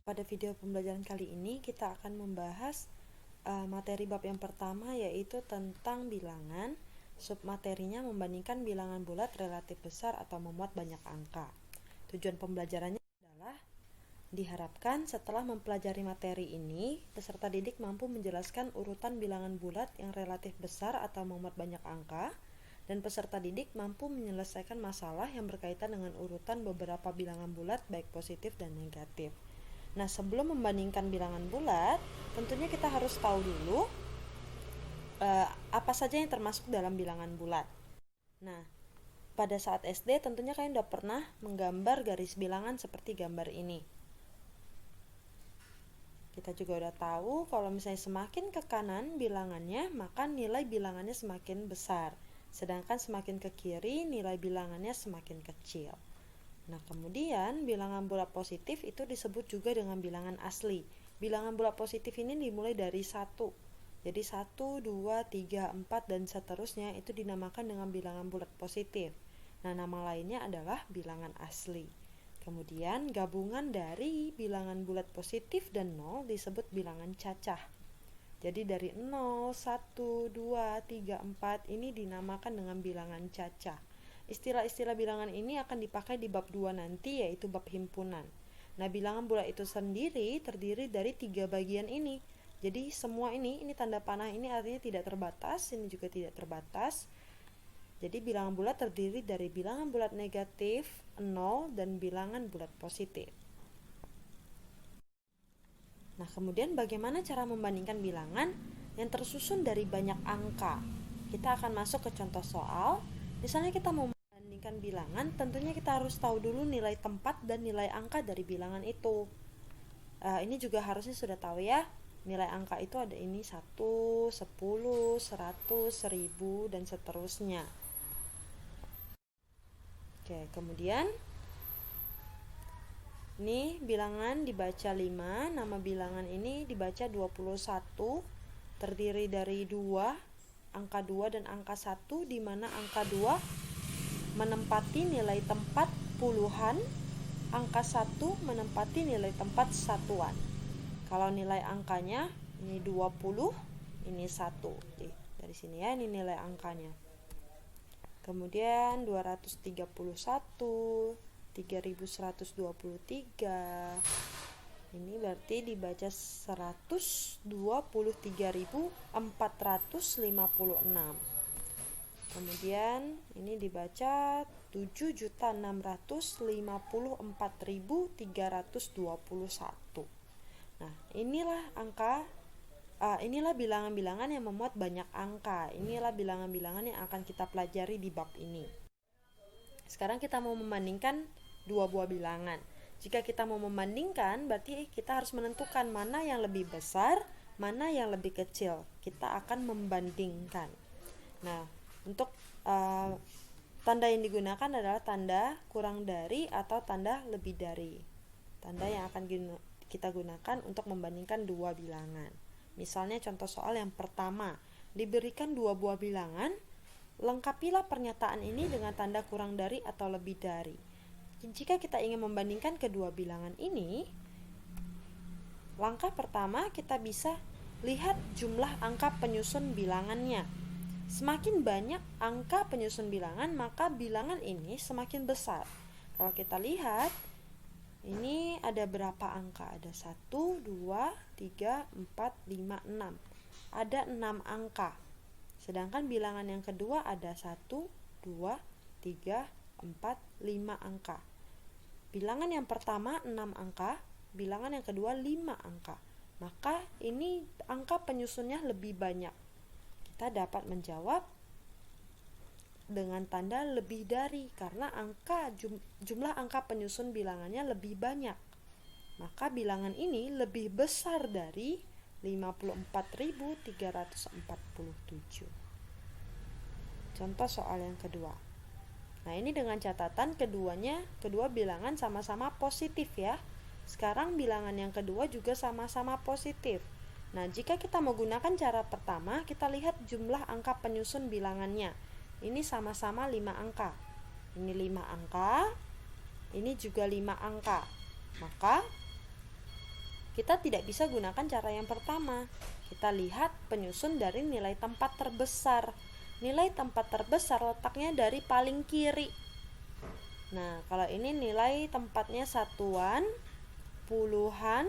Pada video pembelajaran kali ini kita akan membahas materi bab yang pertama, yaitu tentang bilangan. Submaterinya membandingkan bilangan bulat relatif besar atau memuat banyak angka. Tujuan pembelajarannya adalah diharapkan setelah mempelajari materi ini, peserta didik mampu menjelaskan urutan bilangan bulat yang relatif besar atau memuat banyak angka, dan peserta didik mampu menyelesaikan masalah yang berkaitan dengan urutan beberapa bilangan bulat baik positif dan negatif. Nah, sebelum membandingkan bilangan bulat, tentunya kita harus tahu dulu apa saja yang termasuk dalam bilangan bulat. Nah, pada saat SD tentunya kalian udah pernah menggambar garis bilangan seperti gambar ini. Kita juga udah tahu kalau misalnya semakin ke kanan bilangannya, maka nilai bilangannya semakin besar. Sedangkan semakin ke kiri, nilai bilangannya semakin kecil. Nah, kemudian bilangan bulat positif itu disebut juga dengan bilangan asli. Bilangan bulat positif ini dimulai dari 1. Jadi 1, 2, 3, 4 dan seterusnya itu dinamakan dengan bilangan bulat positif. Nah, nama lainnya adalah bilangan asli. Kemudian gabungan dari bilangan bulat positif dan 0 disebut bilangan cacah. Jadi dari 0, 1, 2, 3, 4 ini dinamakan dengan bilangan cacah. Istilah-istilah bilangan ini akan dipakai di bab 2 nanti, yaitu bab himpunan. Nah, bilangan bulat itu sendiri terdiri dari 3 bagian ini. Jadi semua ini tanda panah ini artinya tidak terbatas, ini juga tidak terbatas. Jadi bilangan bulat terdiri dari bilangan bulat negatif, 0, dan bilangan bulat positif. Nah, kemudian bagaimana cara membandingkan bilangan yang tersusun dari banyak angka? Kita akan masuk ke contoh soal. Misalnya kita mau membandingkan bilangan, tentunya kita harus tahu dulu nilai tempat dan nilai angka dari bilangan itu. Ini juga harusnya sudah tahu ya. Nilai angka itu ada ini 1, 10, 100, 1000, dan seterusnya. Oke, kemudian ini bilangan dibaca 5, nama bilangan ini dibaca 21, terdiri dari 2, angka 2 dan angka 1, di mana angka 2 menempati nilai tempat puluhan, angka 1 menempati nilai tempat satuan. Kalau nilai angkanya ini 20, ini 1. Dari sini ya, ini nilai angkanya. Kemudian 231, 3123. Ini berarti dibaca 123.456. Kemudian ini dibaca 7.654.321. Nah, inilah bilangan-bilangan yang memuat banyak angka. Inilah bilangan-bilangan yang akan kita pelajari di bab ini. Sekarang kita mau membandingkan dua buah bilangan. Jika kita mau membandingkan, berarti kita harus menentukan mana yang lebih besar, mana yang lebih kecil. Kita akan membandingkan. Nah, untuk tanda yang digunakan adalah tanda kurang dari atau tanda lebih dari. Tanda yang akan kita gunakan untuk membandingkan dua bilangan. Misalnya contoh soal yang pertama, diberikan dua buah bilangan, lengkapilah pernyataan ini dengan tanda kurang dari atau lebih dari. Jika kita ingin membandingkan kedua bilangan ini, langkah pertama kita bisa lihat jumlah angka penyusun bilangannya. Semakin banyak angka penyusun bilangan, maka bilangan ini semakin besar. Kalau kita lihat, ini ada berapa angka? Ada 1, 2, 3, 4, 5, 6. Ada 6 angka. Sedangkan bilangan yang kedua ada 1, 2, 3, 4, 5 angka. Bilangan yang pertama 6 angka, bilangan yang kedua 5 angka. Maka ini angka penyusunnya lebih banyak. Kita dapat menjawab dengan tanda lebih dari, karena jumlah angka penyusun bilangannya lebih banyak. Maka bilangan ini lebih besar dari 54.347. Contoh soal yang kedua. Nah, ini dengan catatan kedua bilangan sama-sama positif ya. Sekarang bilangan yang kedua juga sama-sama positif. Nah, jika kita menggunakan cara pertama, kita lihat jumlah angka penyusun bilangannya. Ini sama-sama 5 angka. Ini 5 angka, ini juga 5 angka. Maka kita tidak bisa gunakan cara yang pertama. Kita lihat penyusun dari nilai tempat terbesar. Nilai tempat terbesar letaknya dari paling kiri. Nah, kalau ini nilai tempatnya satuan, puluhan,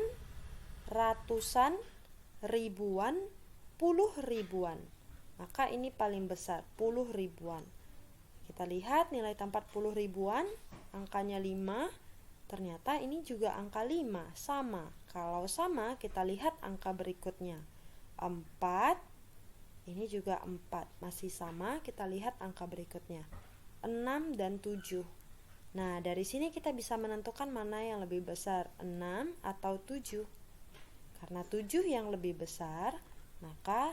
ratusan, ribuan, puluh ribuan. Maka ini paling besar, puluh ribuan. Kita lihat nilai tempat puluh ribuan, angkanya 5. Ternyata ini juga angka 5, sama. Kalau sama, kita lihat angka berikutnya. 4, ini juga 4, masih sama. Kita lihat angka berikutnya. 6 dan 7. Nah, dari sini kita bisa menentukan mana yang lebih besar, 6 atau 7. Karena 7 yang lebih besar, maka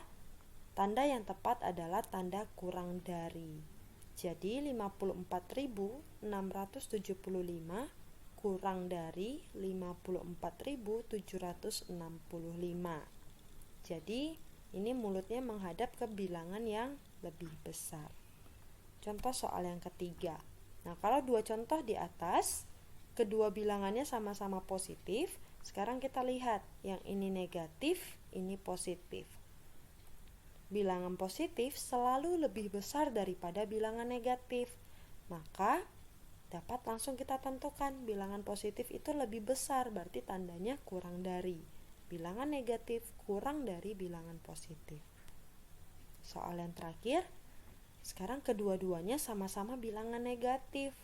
tanda yang tepat adalah tanda kurang dari. Jadi 54.675 kurang dari 54.765. Jadi ini mulutnya menghadap ke bilangan yang lebih besar. Contoh soal yang ketiga. Nah, kalau dua contoh di atas, kedua bilangannya sama-sama positif. Sekarang kita lihat, yang ini negatif, ini positif. Bilangan positif selalu lebih besar daripada bilangan negatif. Maka dapat langsung kita tentukan bilangan positif itu lebih besar, berarti tandanya kurang dari. Bilangan negatif kurang dari bilangan positif. Soal yang terakhir, sekarang kedua-duanya sama-sama bilangan negatif.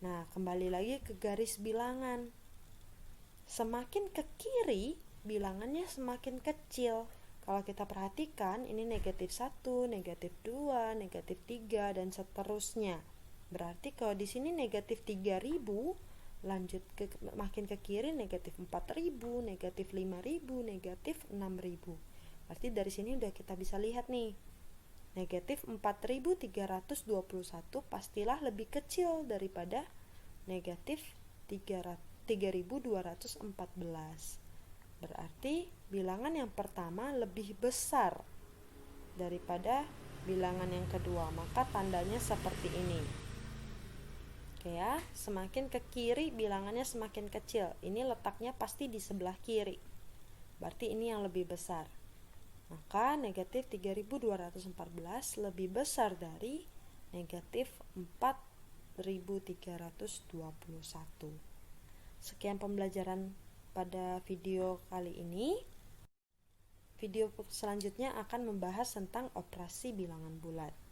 Nah, kembali lagi ke garis bilangan. Semakin ke kiri, bilangannya semakin kecil. Kalau kita perhatikan, ini negatif 1, negatif 2, negatif 3, dan seterusnya. Berarti kalau di sini negatif 3.000, lanjut makin ke kiri negatif 4.000, negatif 5.000, negatif 6.000. Berarti dari sini udah kita bisa lihat nih. Negatif 4.321 pastilah lebih kecil daripada negatif 3.214. Berarti bilangan yang pertama lebih besar daripada bilangan yang kedua, maka tandanya seperti ini. Oke ya, semakin ke kiri bilangannya semakin kecil. Ini letaknya pasti di sebelah kiri. Berarti ini yang lebih besar. Maka negatif 3.214 lebih besar dari negatif 4.321. Sekian pembelajaran pada video kali ini. Video selanjutnya akan membahas tentang operasi bilangan bulat.